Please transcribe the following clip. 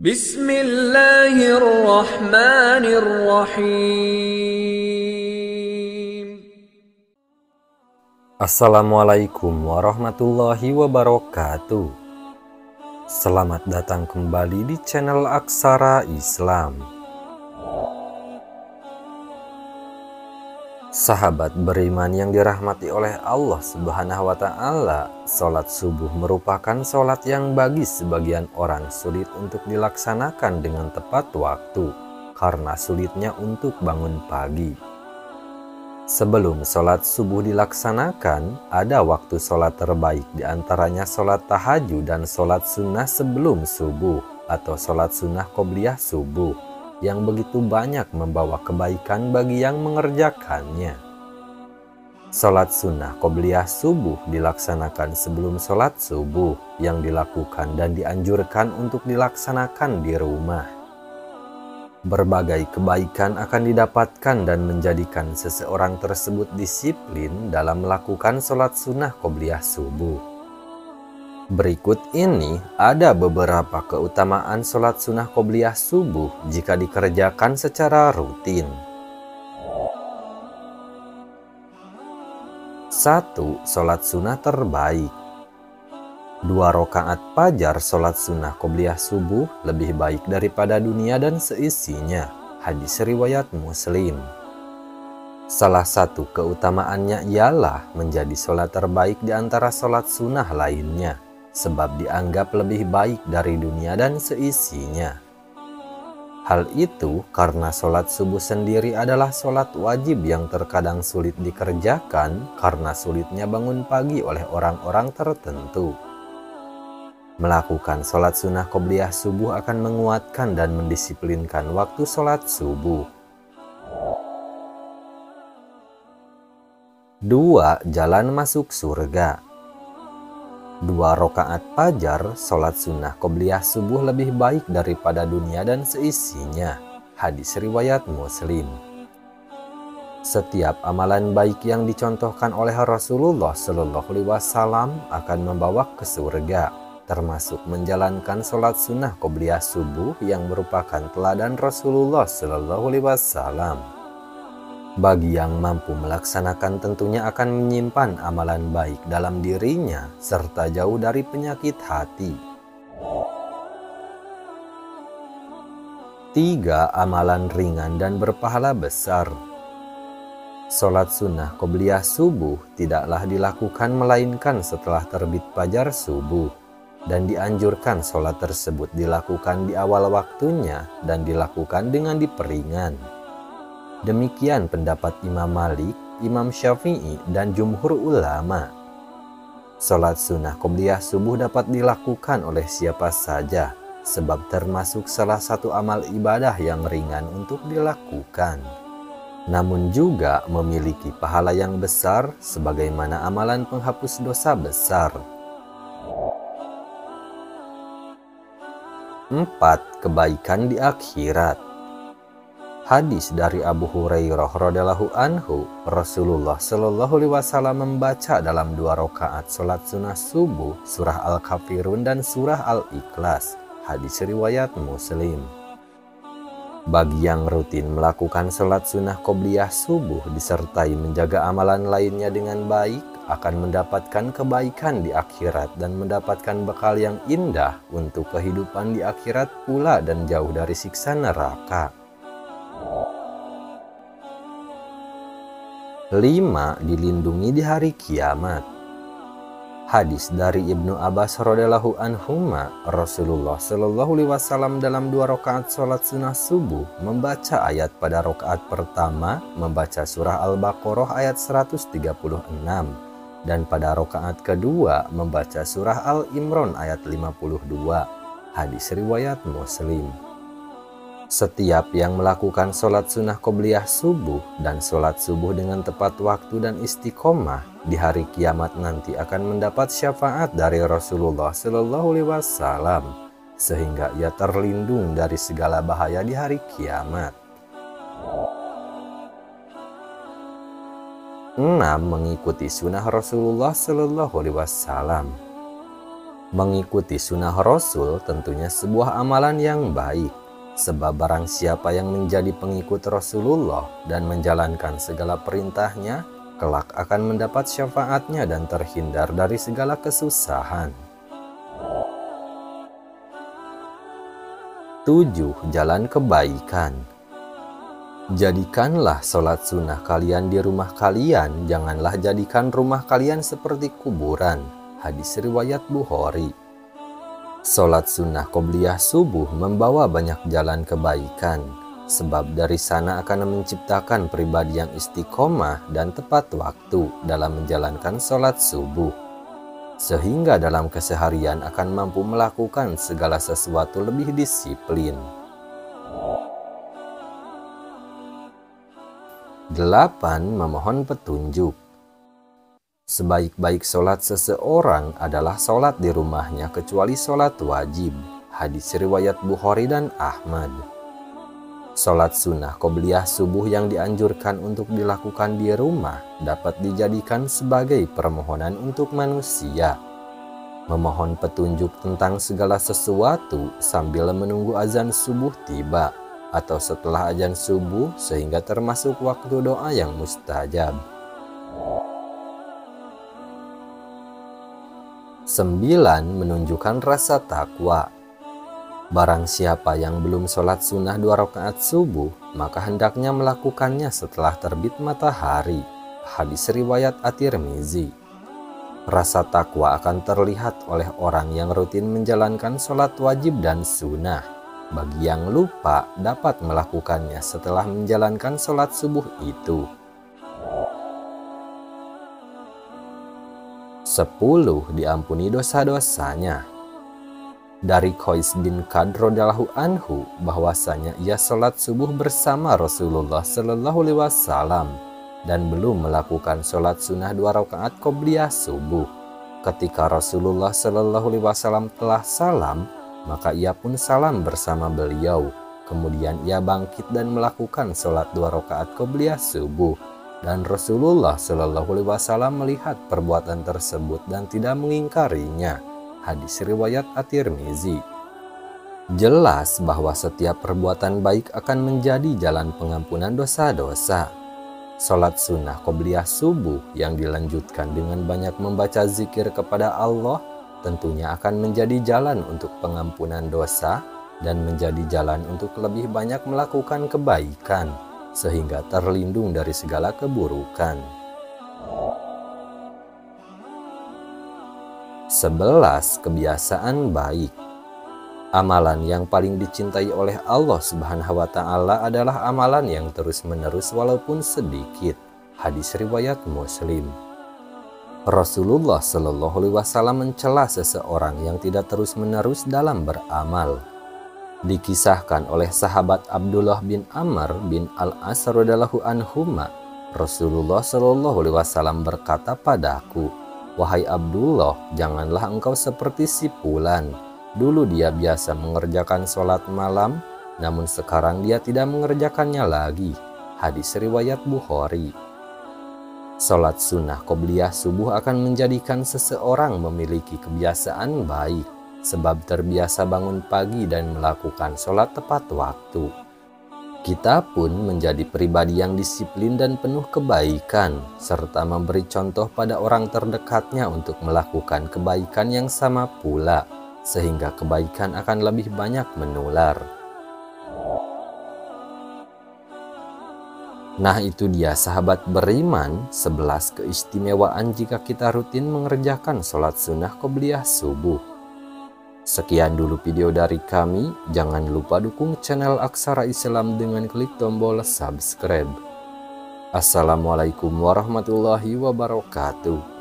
Bismillahirrahmanirrahim. Assalamualaikum warahmatullahi wabarakatuh. Selamat datang kembali di channel Aksara Islam. Sahabat beriman yang dirahmati oleh Allah Subhanahu wa Ta'ala, sholat subuh merupakan sholat yang bagi sebagian orang sulit untuk dilaksanakan dengan tepat waktu karena sulitnya untuk bangun pagi. Sebelum sholat subuh dilaksanakan, ada waktu sholat terbaik, diantaranya sholat tahajud dan sholat sunnah sebelum subuh atau sholat sunnah qobliyah subuh, yang begitu banyak membawa kebaikan bagi yang mengerjakannya. Sholat sunnah qobliyah subuh dilaksanakan sebelum sholat subuh, yang dilakukan dan dianjurkan untuk dilaksanakan di rumah. Berbagai kebaikan akan didapatkan dan menjadikan seseorang tersebut disiplin dalam melakukan sholat sunnah qobliyah subuh. Berikut ini ada beberapa keutamaan sholat sunnah qobliyah subuh jika dikerjakan secara rutin. 1. Sholat sunnah terbaik. 2 rakaat fajar sholat sunnah qobliyah subuh lebih baik daripada dunia dan seisinya. Hadis riwayat Muslim. Salah satu keutamaannya ialah menjadi sholat terbaik di antara sholat sunnah lainnya, sebab dianggap lebih baik dari dunia dan seisinya. Hal itu karena sholat subuh sendiri adalah sholat wajib yang terkadang sulit dikerjakan karena sulitnya bangun pagi oleh orang-orang tertentu. Melakukan sholat sunnah qobliyah subuh akan menguatkan dan mendisiplinkan waktu sholat subuh. 2. Jalan masuk surga. 2 rakaat fajar sholat sunnah qobliyah subuh lebih baik daripada dunia dan seisinya. Hadis riwayat Muslim. Setiap amalan baik yang dicontohkan oleh Rasulullah Shallallahu Alaihi Wasallam akan membawa ke surga, termasuk menjalankan sholat sunnah qobliyah subuh yang merupakan teladan Rasulullah Shallallahu Alaihi Wasallam. Bagi yang mampu melaksanakan tentunya akan menyimpan amalan baik dalam dirinya serta jauh dari penyakit hati. 3. Amalan ringan dan berpahala besar. Sholat sunnah qobliyah subuh tidaklah dilakukan melainkan setelah terbit fajar subuh, dan dianjurkan sholat tersebut dilakukan di awal waktunya dan dilakukan dengan diperingan. Demikian pendapat Imam Malik, Imam Syafi'i, dan jumhur ulama. Sholat sunnah qobliyah subuh dapat dilakukan oleh siapa saja, sebab termasuk salah satu amal ibadah yang ringan untuk dilakukan. Namun juga memiliki pahala yang besar sebagaimana amalan penghapus dosa besar. 4. Kebaikan di akhirat. Hadis dari Abu Hurairah radhiyallahu anhu, Rasulullah Shallallahu Alaihi Wasallam membaca dalam 2 rakaat sholat sunnah subuh surah Al-Kafirun dan surah Al-Ikhlas. Hadis riwayat Muslim. Bagi yang rutin melakukan sholat sunnah qobliyah subuh disertai menjaga amalan lainnya dengan baik, akan mendapatkan kebaikan di akhirat dan mendapatkan bekal yang indah untuk kehidupan di akhirat pula dan jauh dari siksa neraka. 5. Dilindungi di hari kiamat. Hadis dari Ibnu Abbas radhiyallahu anhuma, Rasulullah Shallallahu Alaihi Wasallam dalam 2 rakaat sholat sunnah subuh membaca ayat pada rakaat pertama membaca surah Al-Baqarah ayat 136 dan pada rakaat kedua membaca surah Al-Imran ayat 52. Hadis riwayat Muslim. Setiap yang melakukan sholat sunnah qobliyah subuh dan sholat subuh dengan tepat waktu dan istiqomah di hari kiamat nanti akan mendapat syafaat dari Rasulullah Shallallahu Alaihi Wasallam sehingga ia terlindung dari segala bahaya di hari kiamat. 6. Mengikuti sunnah Rasulullah Shallallahu Alaihi Wasallam. Mengikuti sunnah Rasul tentunya sebuah amalan yang baik, sebab barang siapa yang menjadi pengikut Rasulullah dan menjalankan segala perintahnya, kelak akan mendapat syafaatnya dan terhindar dari segala kesusahan. 7. Jalan kebaikan. Jadikanlah sholat sunnah kalian di rumah kalian, janganlah jadikan rumah kalian seperti kuburan. Hadis riwayat Bukhari. Sholat sunnah qobliyah subuh membawa banyak jalan kebaikan, sebab dari sana akan menciptakan pribadi yang istiqomah dan tepat waktu dalam menjalankan sholat subuh, sehingga dalam keseharian akan mampu melakukan segala sesuatu lebih disiplin. 8. Memohon petunjuk. Sebaik-baik sholat seseorang adalah sholat di rumahnya kecuali sholat wajib. Hadis riwayat Bukhari dan Ahmad. Sholat sunnah qobliyah subuh yang dianjurkan untuk dilakukan di rumah dapat dijadikan sebagai permohonan untuk manusia. Memohon petunjuk tentang segala sesuatu sambil menunggu azan subuh tiba atau setelah azan subuh, sehingga termasuk waktu doa yang mustajab. 9. Menunjukkan rasa takwa. Barang siapa yang belum sholat sunnah 2 rakaat subuh, maka hendaknya melakukannya setelah terbit matahari. Hadis riwayat At-Tirmizi. Rasa takwa akan terlihat oleh orang yang rutin menjalankan sholat wajib dan sunnah. Bagi yang lupa, dapat melakukannya setelah menjalankan sholat subuh itu. 10. Diampuni dosa-dosanya. Dari Qais bin Qadr radhiyallahu anhu bahwasanya ia sholat subuh bersama Rasulullah Shallallahu Alaihi Wasallam dan belum melakukan sholat sunnah 2 rakaat qobliyah subuh. Ketika Rasulullah Shallallahu Alaihi Wasallam telah salam, maka ia pun salam bersama beliau. Kemudian ia bangkit dan melakukan sholat 2 rakaat qobliyah subuh. Dan Rasulullah Shallallahu Alaihi Wasallam melihat perbuatan tersebut dan tidak mengingkarinya. Hadis riwayat At-Tirmizi. Jelas bahwa setiap perbuatan baik akan menjadi jalan pengampunan dosa-dosa. Sholat sunnah qobliyah subuh yang dilanjutkan dengan banyak membaca zikir kepada Allah tentunya akan menjadi jalan untuk pengampunan dosa dan menjadi jalan untuk lebih banyak melakukan kebaikan, sehingga terlindung dari segala keburukan. 11. Kebiasaan baik. Amalan yang paling dicintai oleh Allah Subhanahu wa Ta'ala adalah amalan yang terus-menerus walaupun sedikit. Hadis riwayat Muslim. Rasulullah Shallallahu Alaihi Wasallam mencela seseorang yang tidak terus-menerus dalam beramal. Dikisahkan oleh sahabat Abdullah bin Amr bin Al-As radhiyallahu anhuma, Rasulullah Shallallahu Alaihi Wasallam berkata padaku, "Wahai Abdullah, janganlah engkau seperti si fulan. Dulu dia biasa mengerjakan sholat malam, namun sekarang dia tidak mengerjakannya lagi." Hadis riwayat Bukhari. Sholat sunnah qobliyah subuh akan menjadikan seseorang memiliki kebiasaan baik, sebab terbiasa bangun pagi dan melakukan sholat tepat waktu. Kita pun menjadi pribadi yang disiplin dan penuh kebaikan, serta memberi contoh pada orang terdekatnya untuk melakukan kebaikan yang sama pula, sehingga kebaikan akan lebih banyak menular. Nah, itu dia sahabat beriman, 11 keistimewaan jika kita rutin mengerjakan sholat sunnah qobliyah subuh. Sekian dulu video dari kami, jangan lupa dukung channel Aksara Islam dengan klik tombol subscribe. Assalamualaikum warahmatullahi wabarakatuh.